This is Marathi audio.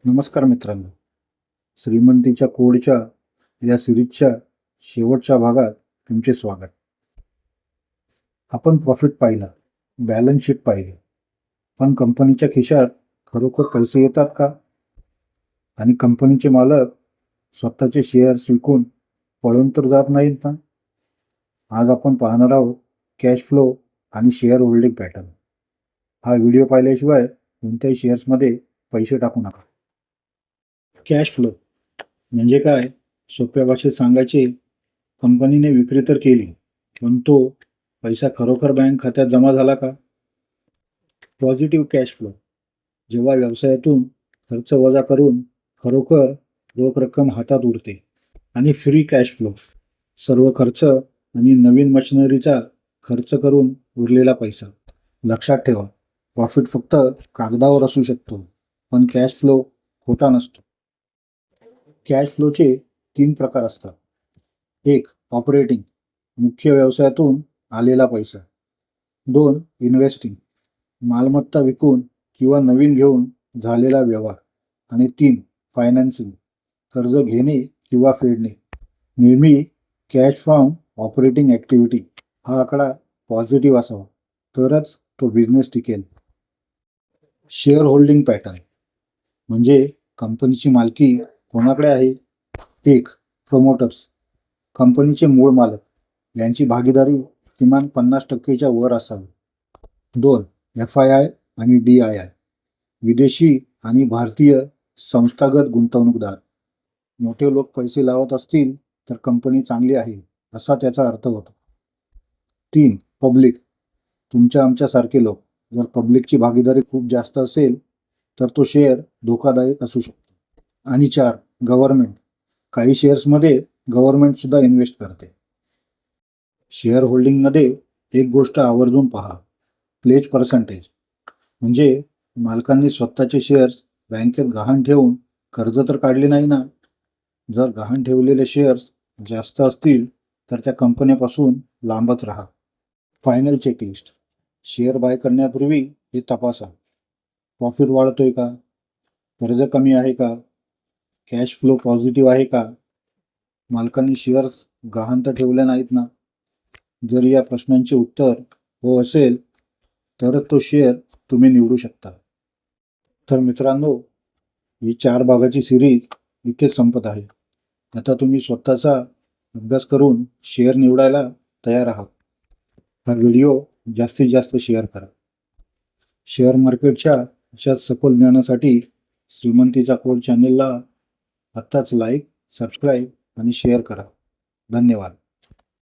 नमस्कार मित्रांनो, श्रीमंतीच्या कोडच्या या सिरीजच्या शेवटच्या भागात तुमचे स्वागत. आपण प्रॉफिट पाहिला, बॅलन्स शीट पाहिली, पण कंपनीच्या खिशात खरोखर पैसे येतात का? आणि कंपनीचे मालक स्वतःचे शेअर्स विकून पळून तर जात नाहीत ना? आज आपण पाहणार आहोत कॅश फ्लो आणि शेअर होल्डिंग पॅटर्न. हा व्हिडिओ पाहिल्याशिवाय कोणत्याही शेअर्समध्ये पैसे टाकू नका. कॅश फ्लो म्हणजे काय? सोप्या भाषेत सांगायचे, कंपनीने विक्री तर केली, पण तो पैसा खरोखर बँक खात्यात जमा झाला का? पॉझिटिव्ह कॅश फ्लो, जेव्हा व्यवसायातून खर्च वजा करून खरोखर रोख रक्कम हातात उरते. आणि फ्री कॅश फ्लो, सर्व खर्च आणि नवीन मशिनरीचा खर्च करून उरलेला पैसा. लक्षात ठेवा, प्रॉफिट फक्त कागदावर असू शकतो, पण कॅश फ्लो खोटा नसतो. कॅश फ्लोचे 3 प्रकार असतात. 1. ऑपरेटिंग, मुख्य व्यवसायातून आलेला पैसा. 2. इन्व्हेस्टिंग, मालमत्ता विकून किंवा नवीन घेऊन झालेला व्यवहार. आणि 3. फायनान्सिंग, कर्ज घेणे किंवा फेडणे. नेहमी कॅश फ्रॉम ऑपरेटिंग ॲक्टिव्हिटी हा आकडा पॉझिटिव्ह असावा, तरच तो बिझनेस टिकेल. शेअर होल्डिंग पॅटर्न म्हणजे कंपनीची मालकी कोणाकडे आहे? 1. प्रोमोटर्स, कंपनीचे मूळ मालक, यांची भागीदारी किमान 50% वर असावी. 2. FII आणि DII, विदेशी आणि भारतीय संस्थागत गुंतवणूकदार. मोठे लोक पैसे लावत असतील तर कंपनी चांगली आहे असा त्याचा अर्थ होतो. 3. पब्लिक, तुमच्या आमच्यासारखे लोक. जर पब्लिकची भागीदारी खूप जास्त असेल तर तो शेअर धोकादायक असू शकतो. आणि 4. गव्हर्नमेंट, काही शेअर्समध्ये गव्हर्नमेंट सुद्धा इन्व्हेस्ट करते. शेअर होल्डिंगमध्ये एक गोष्ट आवर्जून पहा, प्लेज पर्सेंटेज, म्हणजे मालकांनी स्वतःचे शेअर्स बँकेत गहाण ठेवून कर्ज तर काढले नाही ना? जर गहाण ठेवलेले शेअर्स जास्त असतील तर त्या कंपन्यापासून लांबच राहा. फायनल चेकलिस्ट, शेअर बाय करण्यापूर्वी हे तपासा, प्रॉफिट वाढतोय का, कर्ज कमी आहे का, कॅश फ्लो पॉझिटिव्ह आहे का, मालकांनी शेअर्स गहाण तर ठेवले नाहीत ना? जर या प्रश्नांचे उत्तर हो असेल तरच तो शेअर तुम्ही निवडू शकता. तर मित्रांनो, ही 4 भागाची सिरीज इथेच संपत आहे. आता तुम्ही स्वतःचा अभ्यास करून शेअर निवडायला तयार आहात. हा व्हिडिओ जास्तीत जास्त शेअर करा. शेअर मार्केटच्या अशा सखोल ज्ञानासाठी श्रीमंतीचा कोड चॅनेलला आत्ताच लाईक, सबस्क्राईब आणि शेअर करा. धन्यवाद.